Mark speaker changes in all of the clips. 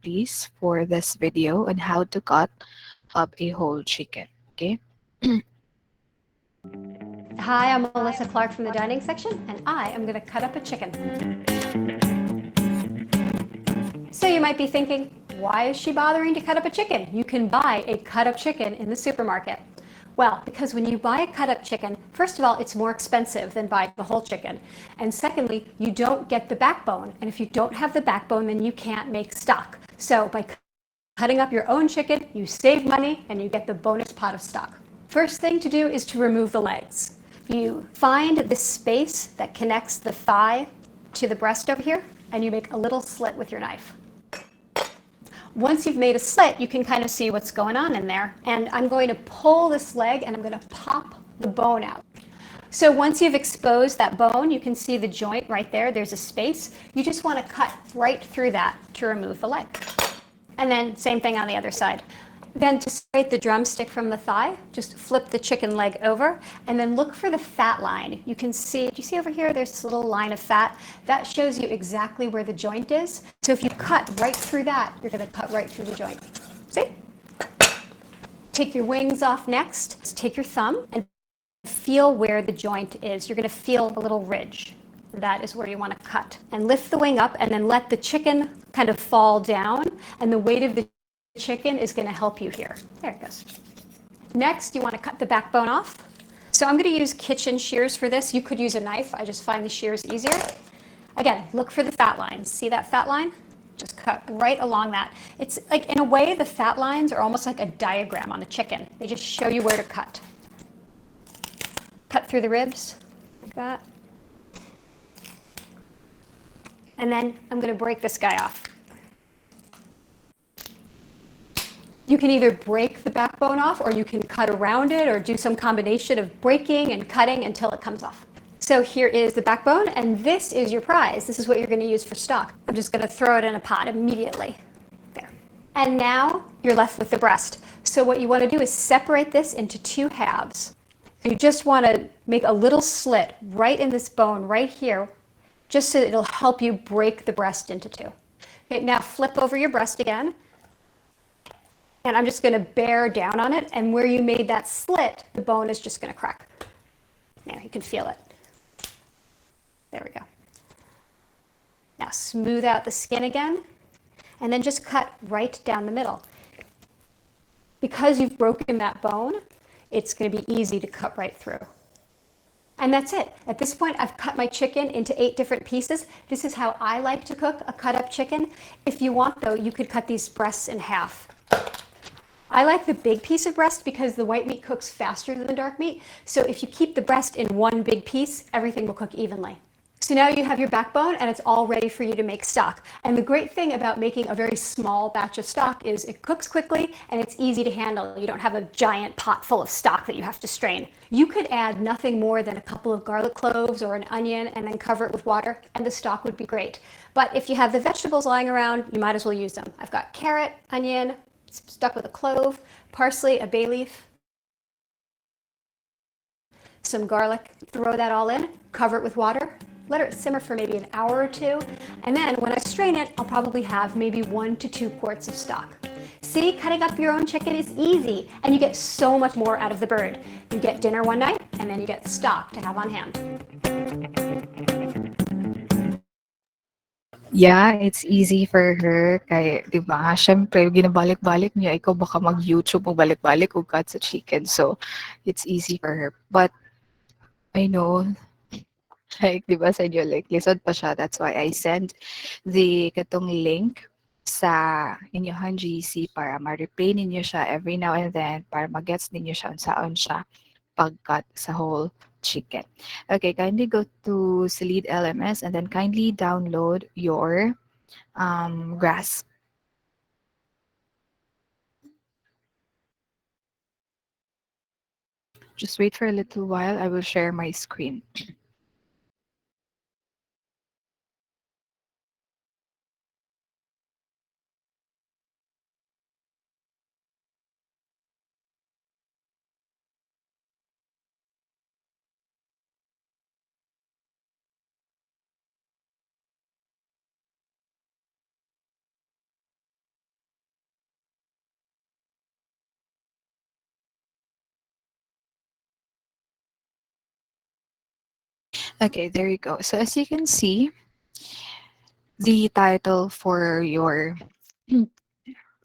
Speaker 1: please, for this video on how to cut up a whole chicken. Okay.
Speaker 2: Hi, I'm Melissa Clark from the dining section, and I am going to cut up a chicken. So you might be thinking, why is she bothering to cut up a chicken? You can buy a cut up chicken in the supermarket. Well, because when you buy a cut up chicken, first of all, it's more expensive than buying the whole chicken. And secondly, you don't get the backbone. And if you don't have the backbone, then you can't make stock. So by cutting up your own chicken, you save money and you get the bonus pot of stock. First thing to do is to remove the legs. You find the space that connects the thigh to the breast over here, and you make a little slit with your knife. Once you've made a slit, you can kind of see what's going on in there. And I'm going to pull this leg and I'm going to pop the bone out. So once you've exposed that bone, you can see the joint right there. There's a space. You just want to cut right through that to remove the leg. And then same thing on the other side. Then to separate the drumstick from the thigh, just flip the chicken leg over and then look for the fat line. You can see, do you see over here, there's this little line of fat? That shows you exactly where the joint is. So if you cut right through that, you're going to cut right through the joint. See? Take your wings off next. Take your thumb and feel where the joint is. You're going to feel a little ridge. That is where you want to cut. And lift the wing up and then let the chicken kind of fall down, and the weight of the chicken is going to help you here. There it goes. Next, you want to cut the backbone off. So I'm going to use kitchen shears for this. You could use a knife. I just find the shears easier. Again, look for the fat lines. See that fat line? Just cut right along that. It's like, in a way, the fat lines are almost like a diagram on a chicken. They just show you where to cut. Cut through the ribs, like that. And then I'm going to break this guy off. You can either break the backbone off, or you can cut around it, or do some combination of breaking and cutting until it comes off. So here is the backbone, and this is your prize. This is what you're going to use for stock. I'm just going to throw it in a pot immediately. There. And now you're left with the breast. So what you want to do is separate this into two halves. You just want to make a little slit right in this bone right here, just so that it'll help you break the breast into two. Okay, now flip over your breast again. And I'm just going to bear down on it, and where you made that slit, the bone is just going to crack. There, you can feel it. There we go. Now smooth out the skin again, and then just cut right down the middle. Because you've broken that bone, it's going to be easy to cut right through. And that's it. At this point, I've cut my chicken into 8 different pieces. This is how I like to cook a cut-up chicken. If you want, though, you could cut these breasts in half. I like the big piece of breast because the white meat cooks faster than the dark meat. So if you keep the breast in one big piece, everything will cook evenly. So now you have your backbone and it's all ready for you to make stock. And the great thing about making a very small batch of stock is it cooks quickly and it's easy to handle. You don't have a giant pot full of stock that you have to strain. You could add nothing more than a couple of garlic cloves or an onion and then cover it with water, and the stock would be great. But if you have the vegetables lying around, you might as well use them. I've got carrot, onion, stuck with a clove, parsley, a bay leaf, some garlic. Throw that all in, cover it with water, let it simmer for maybe an hour or two, and then when I strain it, I'll probably have maybe 1 to 2 quarts of stock. See, cutting up your own chicken is easy, and you get so much more out of the bird. You get dinner one night, and then you get stock to have on hand.
Speaker 1: Yeah, it's easy for her kay 'di ba, siyempre ginabalik-balik niya, ikaw baka mag-YouTube o balik-balik og cut sa chicken. So, it's easy for her. But I know, like 'di ba sa inyo, like lisod pa siya. That's why I sent the katong link sa inyong GC para ma-replay ninyo siya every now and then para ma-gets ninyo siya unsaon siya pag-cut sa whole chicken. Okay, kindly go to Salid LMS and then kindly download your grass. Just wait for a little while. I will share my screen. Okay, there you go. So as you can see, the title for your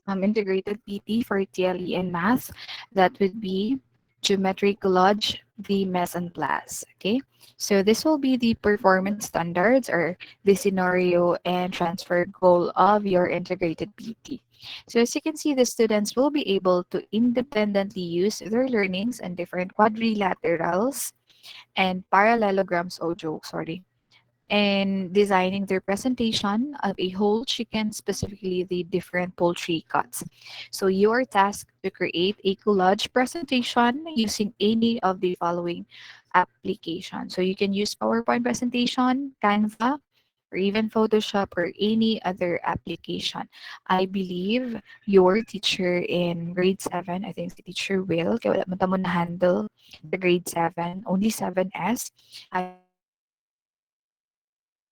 Speaker 1: integrated PT for TLE and math, that would be Geometry Collage, the Mise en Place. Okay, so this will be the performance standards or the scenario and transfer goal of your integrated PT. So as you can see, the students will be able to independently use their learnings and different quadrilaterals and parallelograms, oh joke, sorry, and designing their presentation of a whole chicken, specifically the different poultry cuts. So you are tasked to create a collage presentation using any of the following applications. So you can use PowerPoint presentation, Canva, or even Photoshop or any other application. I believe your teacher in grade 7, I think si Teacher Will, kaya wala man tamo na handle the grade 7, only 7S. I believe she will be able to provide you the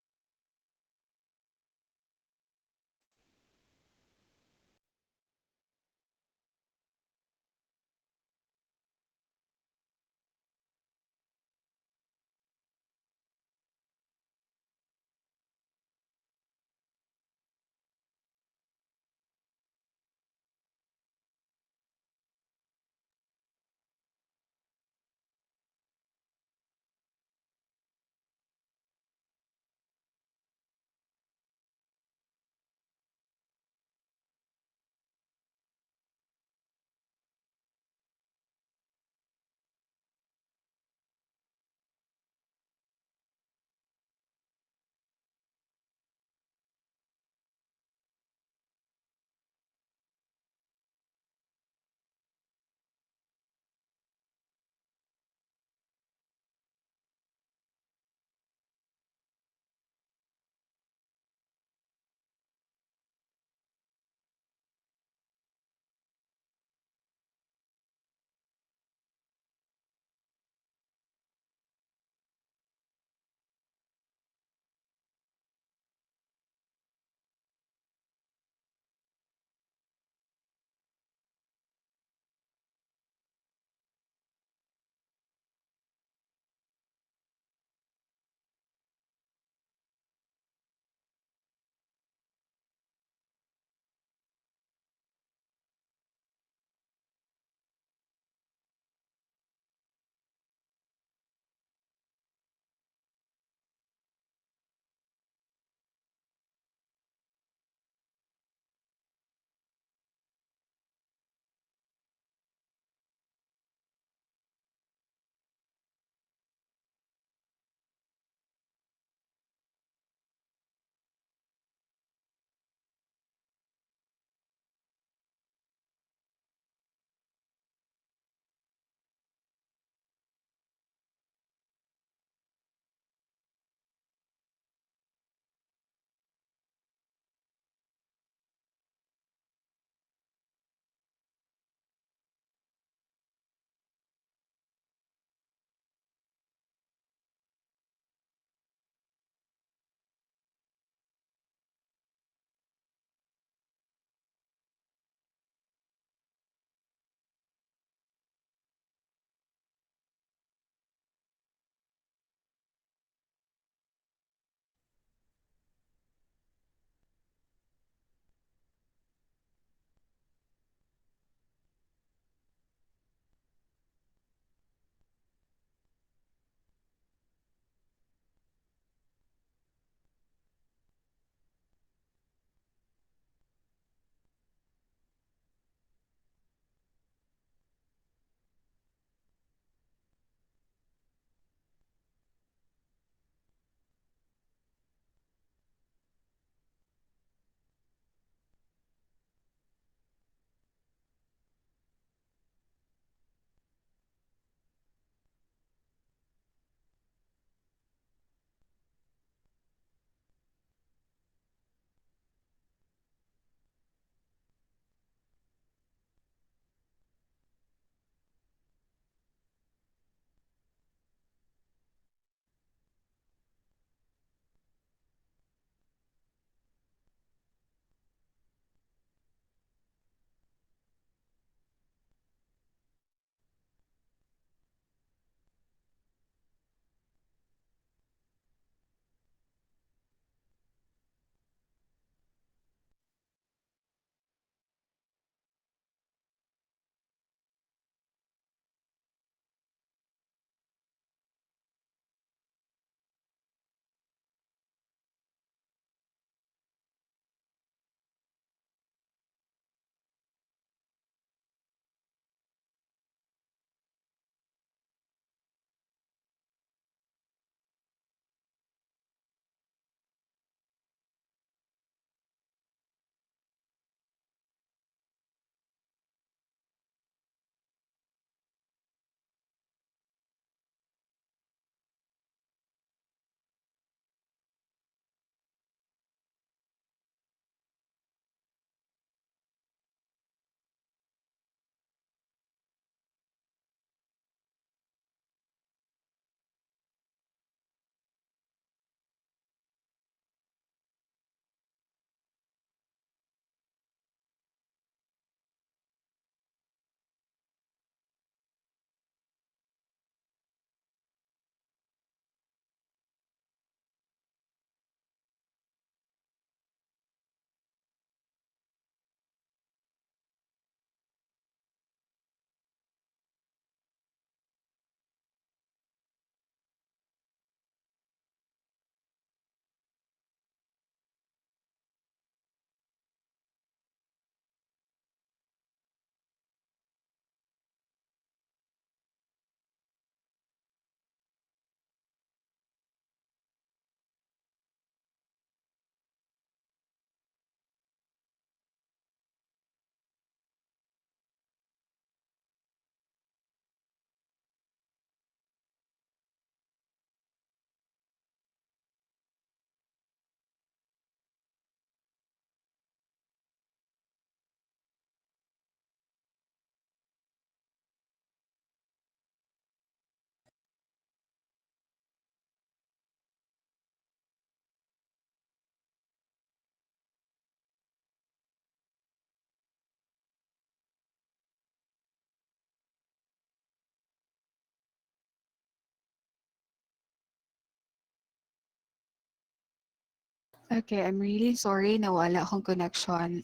Speaker 1: Okay, I'm really sorry nawala akong connection.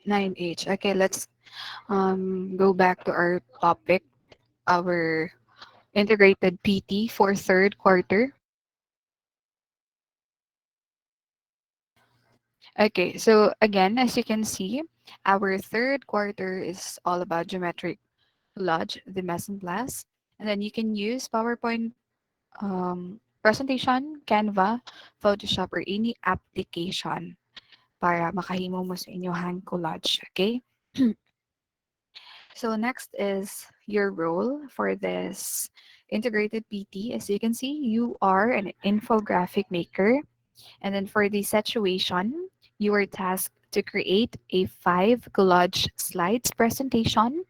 Speaker 1: 9H. Okay, let's go back to our topic, our integrated PT for third quarter. Okay, so again, as you can see, our third quarter is all about geometric collage, the mise en place, and then you can use PowerPoint presentation, Canva, Photoshop, or any application para makahimo mo sa inyohang collage. Okay? So next is your role for this integrated PT. As you can see, you are an infographic maker. And then for the situation, you are tasked to create a 5 collage slides presentation.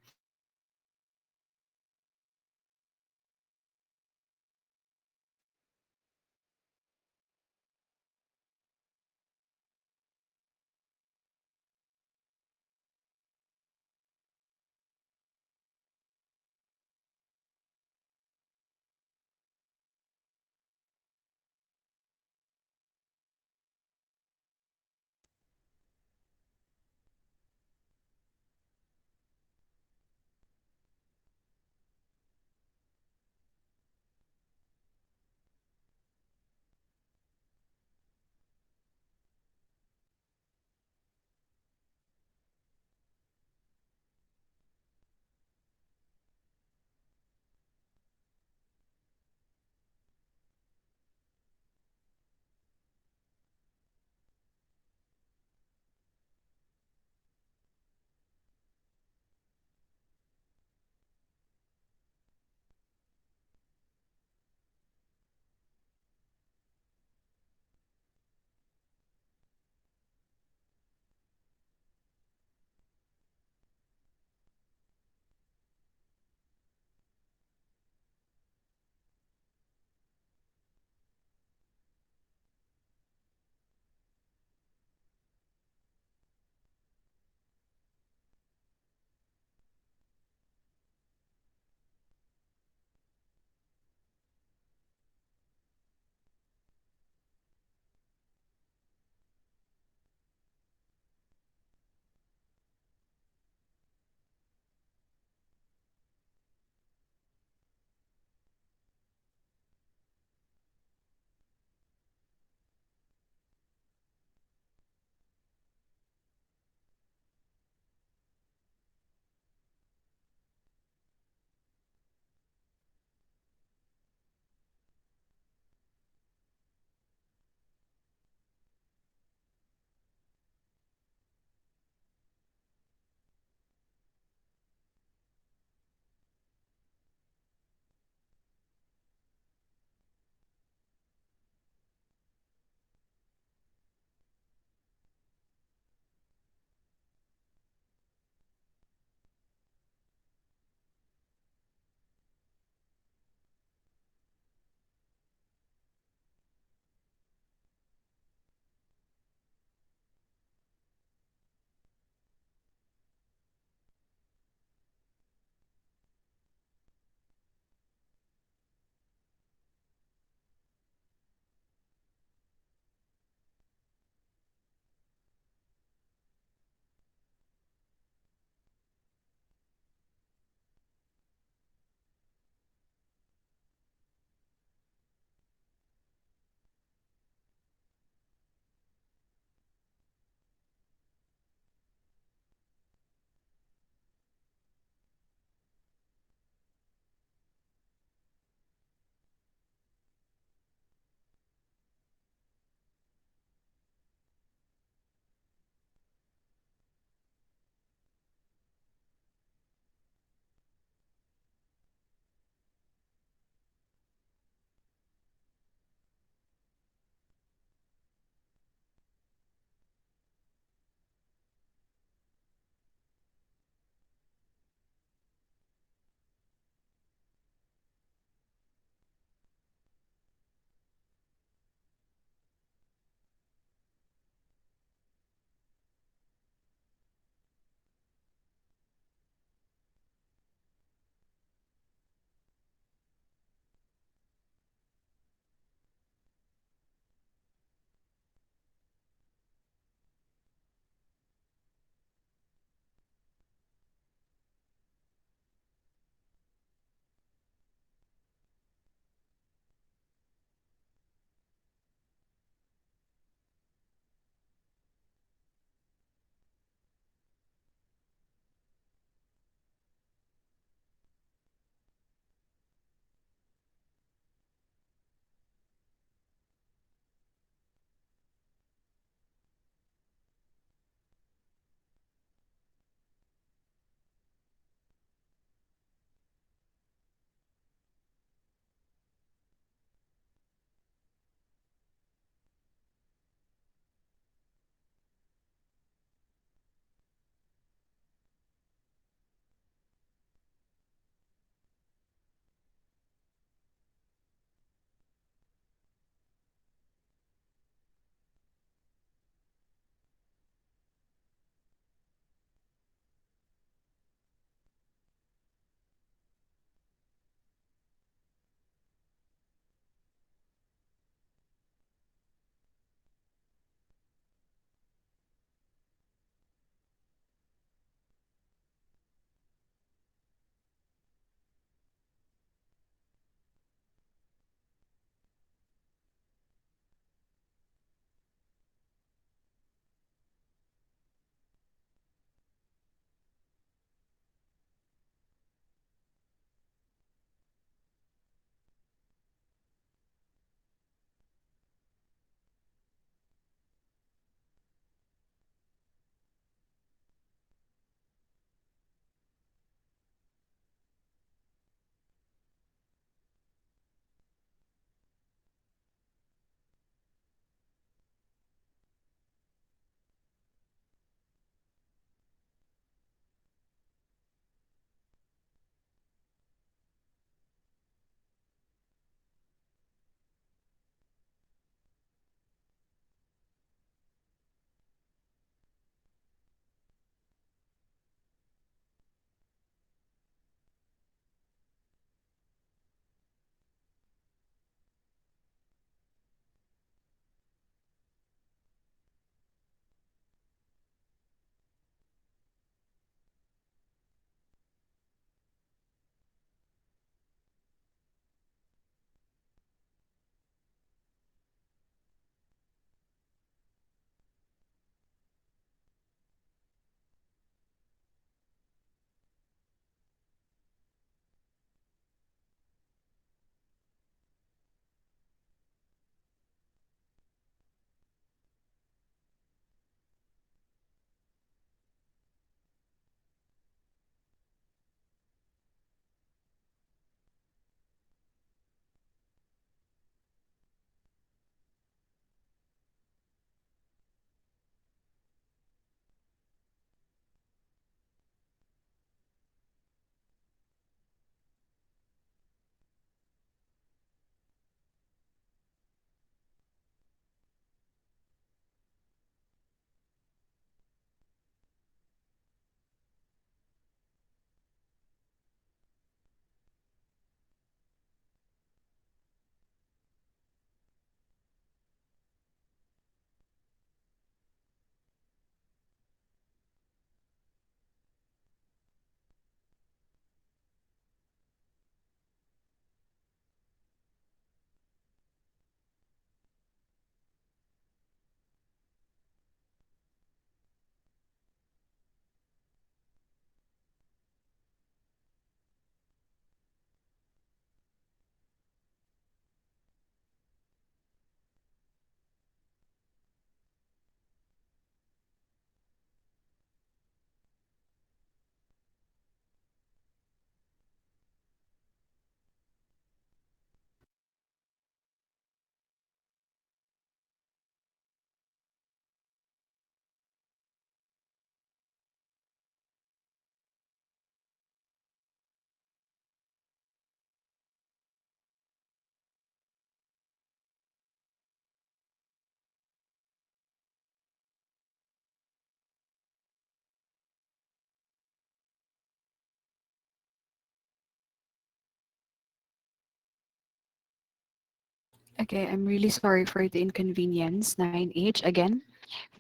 Speaker 1: Okay, I'm really sorry for the inconvenience. 9H again.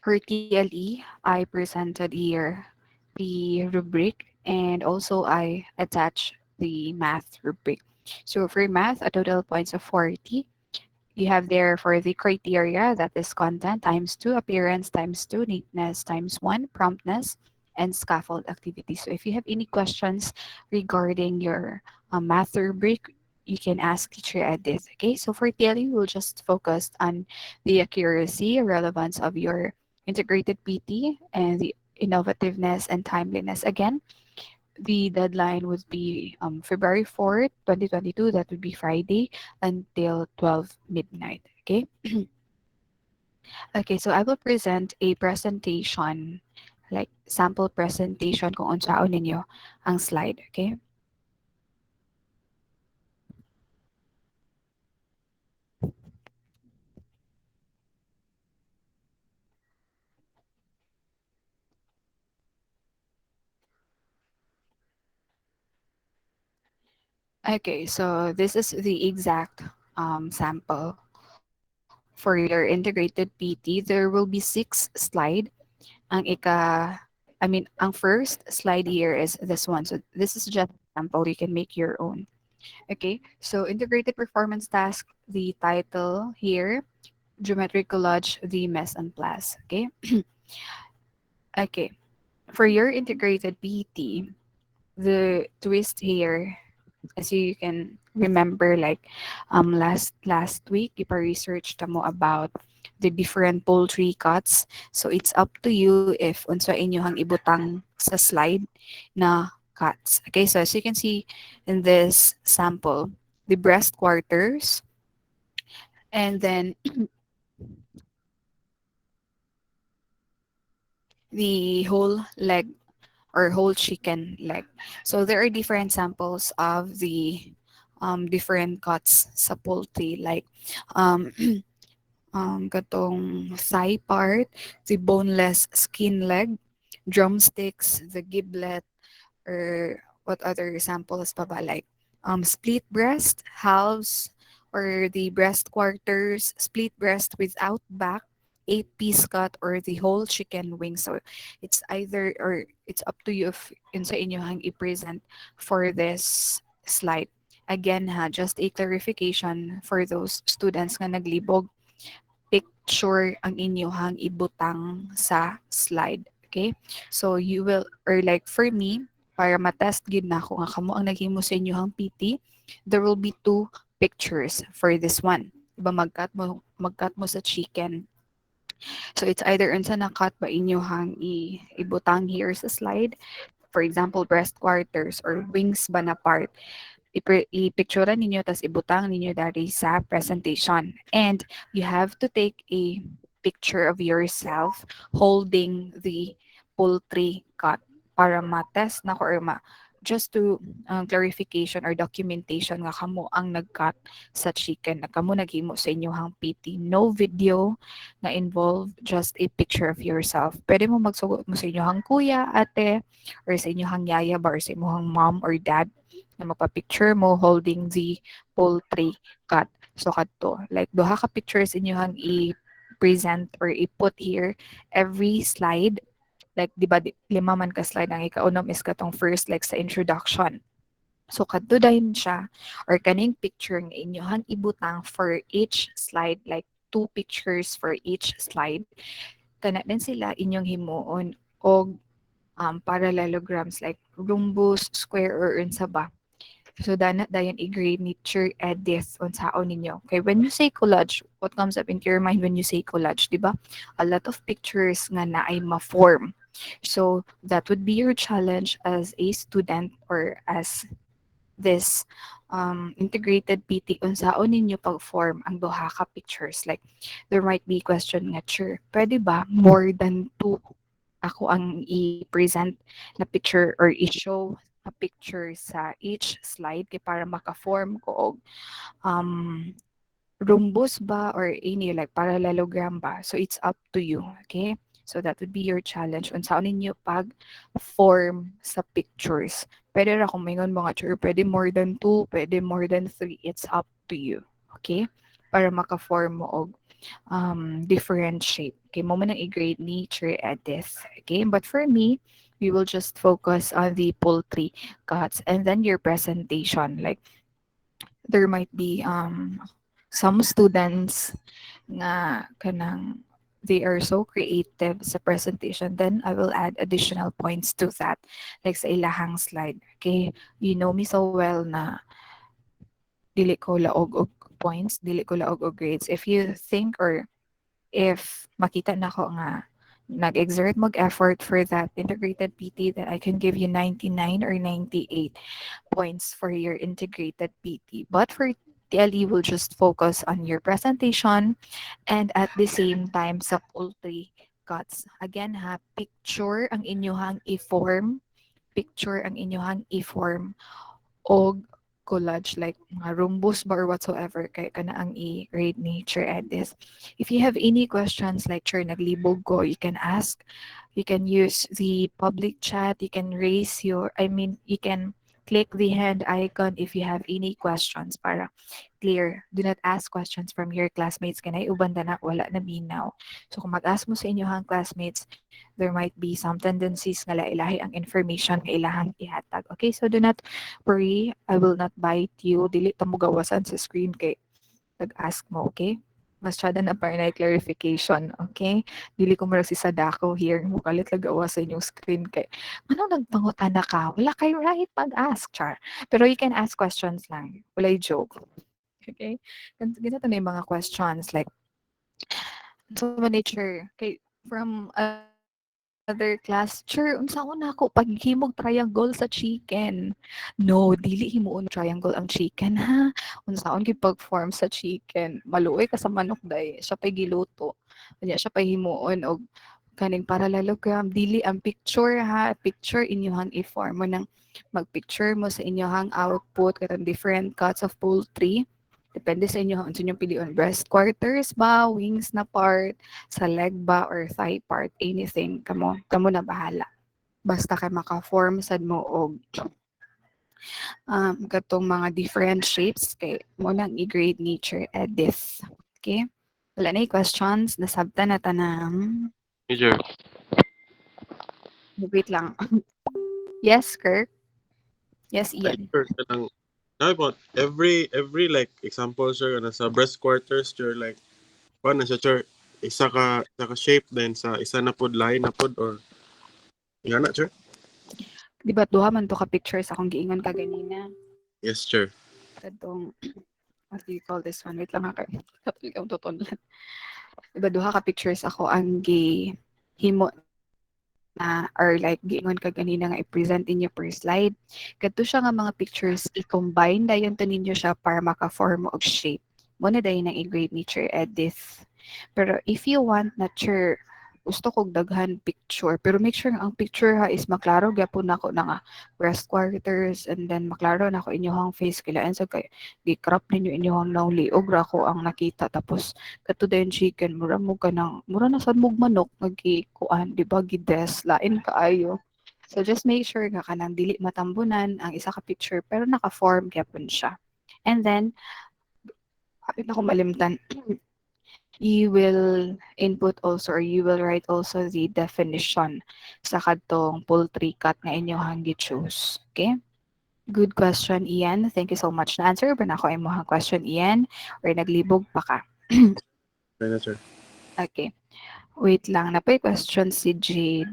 Speaker 1: For TLE, I presented here the rubric and also I attached the math rubric. So for math, a total points of 40. You have there for the criteria, that is content times 2, appearance times 2, neatness times 1, promptness, and scaffold activity. So if you have any questions regarding your math rubric, you can ask teacher Edith. Okay, so for theory, we'll just focus on the accuracy, relevance of your integrated PT, and the innovativeness and timeliness. Again, the deadline would be February 4th, 2022. That would be Friday until 12 midnight. Okay. Okay, so I will present a presentation, like sample presentation kung unsaon ninyo ang slide. Okay. Okay, so this is the exact sample for your integrated PT. There will be 6 slide. Ang ang first slide here is this one. So this is just a sample. You can make your own. Okay, so integrated performance task, the title here, geometric collage, the mess and plus. Okay, okay. For your integrated PT, the twist here, as you can remember, like last week, ipa-research ta mo about the different poultry cuts. So it's up to you if unsa inyohang ibutang sa slide na cuts. Okay, so as you can see in this sample, the breast quarters, and then the whole leg or whole chicken leg. So there are different samples of the different cuts sa poultry, like um, katong thigh part, the boneless skin leg, drumsticks, the giblet, or what other examples pa ba, like split breast, halves, or the breast quarters, split breast without back, 8-piece cut, or the whole chicken wing. So it's either, or it's up to you if yun sa inyo hang i-present for this slide. Again ha, just a clarification for those students nga naglibog, picture ang inyohang ibutang sa slide. Okay? So you will, or like for me, para matest gid na ako nga kamo ang naghimo sa inyohang PT, there will be 2 pictures for this one. Diba magkat mo sa chicken. So it's either unsa na cut ba inyohang ibutang here sa slide. For example, breast quarters or wings ba na part, i-picturean ninyo tas ibutang ninyo dari sa presentation. And you have to take a picture of yourself holding the poultry cut para ma-test na ko, or just to clarification or documentation nga kamo ang nag-cut sa chicken na kamo naghimo sa inyong PT. No video na involve, just a picture of yourself. Pwede mo magsugot mo sa inyong kuya, ate, or sa inyong yaya ba, or sa inyong mom or dad na magpa-picture mo holding the poultry cut. So kadto, like duha ka pictures inyohang i-present or i-put here every slide. Like di ba 5 man ka slide, ang ikaunom is katong first like sa introduction. So kadto dayon siya, or kaning picture nga inyohang ibutang for each slide, like 2 pictures for each slide. Kana din sila inyong himuon og parallelograms, like rhombus, square, or unsa ba. So dana dayon i-grade ni Sir Edith unsaon ninyo. Okay, when you say collage, what comes up into your mind when you say collage, di ba? A lot of pictures nga na ay ma-form. So that would be your challenge as a student or as this integrated PT, unsaon ninyo pag-form ang duha ka pictures. Like there might be question nga, sure, pwede ba more than 2 ako ang i-present na picture or i-show a picture sa each slide kay para maka-form ko og um, rhombus ba or any like parallelogram ba. So it's up to you, okay? So that would be your challenge. Unsaon ninyo pag-form sa pictures. Pwede ra kung mingon mga sure, pwede more than 2, pwede more than 3. It's up to you, okay? para maka-form mo og different shape. Okay, mo man ang i-grade ni Sir Edith. Okay, but for me, we will just focus on the poultry cuts and then your presentation. Like there might be some students nga kanang they are so creative sa presentation, then I will add additional points to that, like sa ilahang slide. Okay, you know me so well na dili ko laog og points, dili ko laog og grades. If you think or if makita na ko nga nag-exert mag-effort for that integrated PT, then I can give you 99 or 98 points for your integrated PT. But for TLE, we'll just focus on your presentation and at the same time sa poultry cuts. Again ha, picture ang inyuhang i-form og collage like mga rumbos ba or whatsoever kay kana ang i-rate ni Sir Edis. If you have any questions like Sir naglibog ko, you can ask. You can use the public chat. You can you can click the hand icon if you have any questions para clear. Do not ask questions from your classmates. Kanay uban na wala na minaw. So kung mag-ask mo sa inyong classmates, there might be some tendencies nga lailahi ang information nga ilahang ihatag. Okay, so do not worry. I will not bite you. Dili ta mo gawasan sa screen kay nag-ask mo, okay? Masyada na para na clarification, okay? Dili ko marag si Sadako here. Mukalit lang gawa sa inyong screen kay ano nagpangutan na ka? Wala kay right mag-ask, char. Pero you can ask questions lang. Walay joke. Okay? Ganito na yung mga questions like so nature kay from other class, sure, unsaon na ako paghimog triangle sa chicken. No, dili himuon triangle ang chicken ha. Unsaon gyud pag-form sa chicken. Maluoy ka sa manok day, siya pay giluto. Kanya siya pay himuon og kaning parallelogram dili ang picture ha. Picture inyuhang i-form mo nang mag-picture mo sa inyuhang output katong different cuts of poultry. Depende sa inyo unsa inyong pilion. Breast quarters ba, wings na part, sa leg ba or thigh part, anything kamo na bahala. Basta kay maka-form sad mo og katong mga different shapes kay mo nang i-grade nature edit. Okay? Wala na questions, nasabta na tanang.
Speaker 3: Major,
Speaker 1: Wait lang. Yes, Kirk. Yes,
Speaker 3: ay
Speaker 1: Ian.
Speaker 3: sure kanang na about every like example sir kana sa breast quarters sir like paano siya sir isa ka shape then sa isa na pod line na pod or ingana sir.
Speaker 1: Di ba duha man to ka pictures akong giingon ka ganina.
Speaker 3: Yes sir.
Speaker 1: Katong what do you call this one? Wait lang ha. Kapag ikaw tutunlan. Diba duha ka pictures ako ang himo na or like giingon ka ganina nga i-present inyo per slide. Kadto siya nga mga pictures i-combine dayon to ninyo siya para maka-form og shape. Mo na dayon ang i-grade nature edit. Pero if you want na sure gusto kog daghan picture pero make sure nga ang picture ha is maklaro gyapon nako na nga breast quarters and then maklaro na ko inyohang face kilain sa kay gi-crop ninyo inyohang nawliog ra ko ang nakita tapos kato dayon chicken mura na sad mog manok nagikuan di ba gides lain kaayo. So just make sure nga kanang dili matambunan ang isa ka picture pero naka-form gyapon siya. And then kapit na ko malimtan you will input also or you will write also the definition sa kadtong poultry cut nga inyohang gi-choose. Okay? Good question, Ian. Thank you so much na answer. Ba na ako imong question, Ian? Or naglibog pa ka?
Speaker 3: Okay na sir.
Speaker 1: Okay. Wait lang. Napay question si Jade.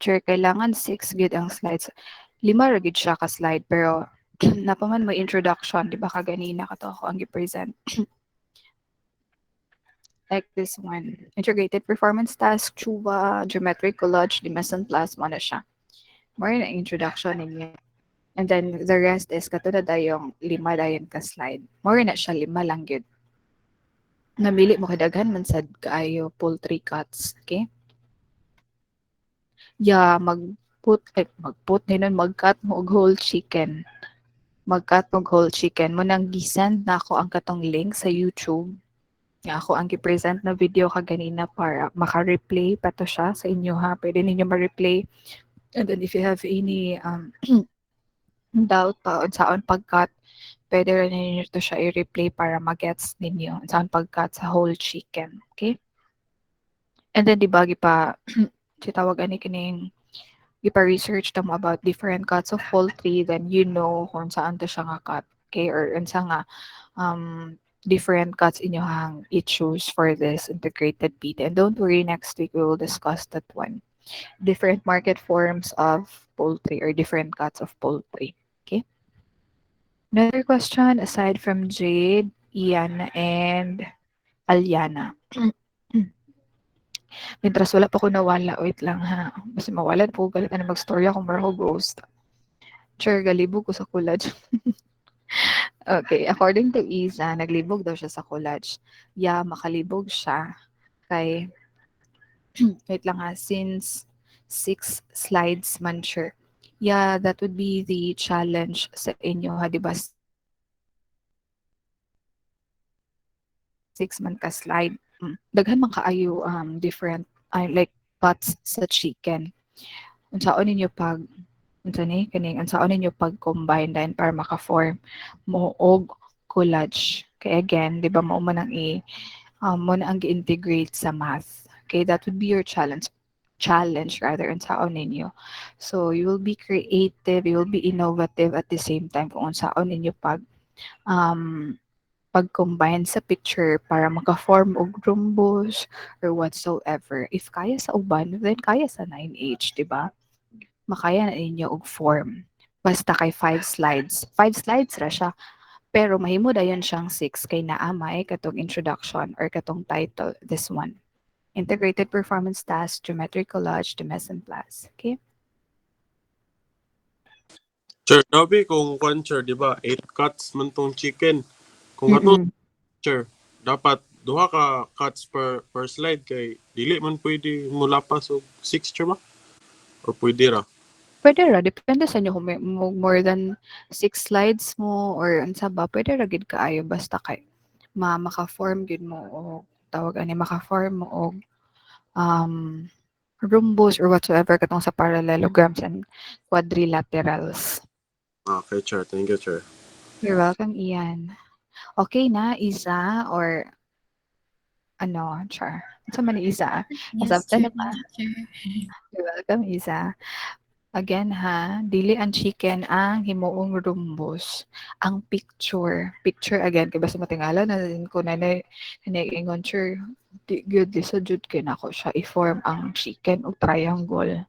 Speaker 1: Sure, kailangan 6 gid ang slides. 5 ra gid siya ka slide pero napaman may introduction, di ba kaganina ka to ako ang gi-present. Like this one. Integrated performance task, Chuba, geometric collage, Dimeson plus, mo na siya. More na introduction ninyo. And then the rest is katulad dayong 5 dayon ka slide. More na siya 5 lang yun. Namili mo kadaghan man sad kaayo poultry cuts, okay? Yeah, magput ninon mag-cut mo og whole chicken. Mag-cut mo og whole chicken. Mo nang gisend na ako ang katong link sa YouTube. Nga ako ang gi-present na video kaganina para maka-replay pa to siya sa inyo ha. Pwede ninyo ma-replay. And then if you have any doubt pa on saan pag-cut, pwede rin ninyo to siya i-replay para magets ninyo saan pag-cut sa whole chicken. Okay? And then, di ba, tawag ani kining ipa-research ta mo about different cuts of poultry, then you know kung saan to siya nga cut. Okay? Or unsa nga different cuts inyohang i-choose for this integrated pita. And don't worry, next week we will discuss that one. Different market forms of poultry or different cuts of poultry. Okay? Another question aside from Jade, Ian, and Aliana. Mintras wala pa ko nawala, wait lang ha. Kasi mawalan po, galit na mag-story ako, marho ghost. Sure, galibog ko sa collage. Okay, according to Isa, naglibog daw siya sa collage. Yeah, makalibog siya. Kay, wait lang ha, since 6 slides man sure. Yeah, that would be the challenge sa inyo ha, di ba? 6 man ka slide. Daghan man kaayo different like cuts sa chicken. Unsaon ninyo pag unsa ni kaning unsaon ninyo pag combine din para maka-form mo og collage. Kay again, di ba mo man ang mo na ang gi-integrate sa math. Okay, that would be your challenge rather unsaon ninyo. So you will be creative, you will be innovative at the same time kung unsaon ninyo um pag-combine sa picture para maka-form og rhombus or whatsoever. If kaya sa uban, then kaya sa 9H, di ba? Makaya na ninyo og form. Basta kay 5 slides. 5 slides ra siya. Pero mahimo dayon siyang 6 kay naamay katong introduction or katong title, this one. Integrated Performance Task, Geometric Collage, to Mise en Place. Okay?
Speaker 3: Sure, dabi kung kwan, sure, di ba? 8 cuts man tong chicken. Kung kato, sure, dapat duha ka cuts per slide kay dili man pwede mulapas og 6 sure ba? Or pwede ra?
Speaker 1: Pwede ra, depende sa inyo kung may more than 6 slides mo or unsa ba, pwede ra gid kaayo basta kay maka-form gid mo o tawag ani maka-form mo og rhombus or whatsoever katong sa parallelograms and quadrilaterals.
Speaker 3: Okay, sure. Thank you, sure.
Speaker 1: You're welcome, Ian. Okay na, Isa or ano, char. Sa man ni Isa?
Speaker 4: Yes,
Speaker 1: Nasabtan na
Speaker 4: sure.
Speaker 1: ba? You're welcome, Isa. Again ha, dili ang chicken ang himuong rhombus. Ang picture. Picture again, kay basta matingala na din ko na ingon sure, di good sa jud kay nako siya i-form ang chicken og triangle.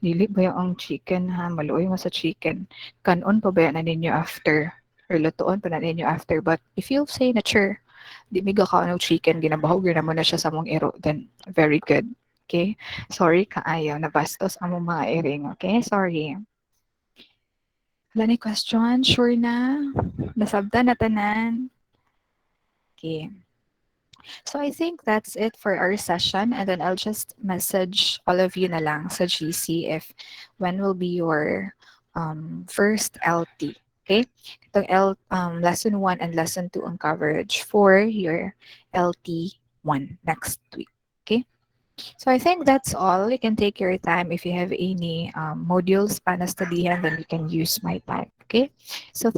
Speaker 1: Dili ba ang chicken ha, maluoy mo sa chicken. Kanon pa ba na ninyo after? Or lutuon pa na ninyo after. But if you say na sure, di miga ka ng chicken, ginabahog na mo na siya sa mong iro, then very good. Okay? Sorry kaayo, nabastos ang mong mga iring. Okay? Sorry. Wala ni question? Sure na? Nasabtan na tanan? Okay. So I think that's it for our session, and then I'll just message all of you na lang sa GC if when will be your first LT. Okay? Itong lesson 1 and lesson 2 ang coverage for your LT1 next week. Okay? So I think that's all. You can take your time. If you have any modules pa na studyhan, then you can use my time. Okay? So thank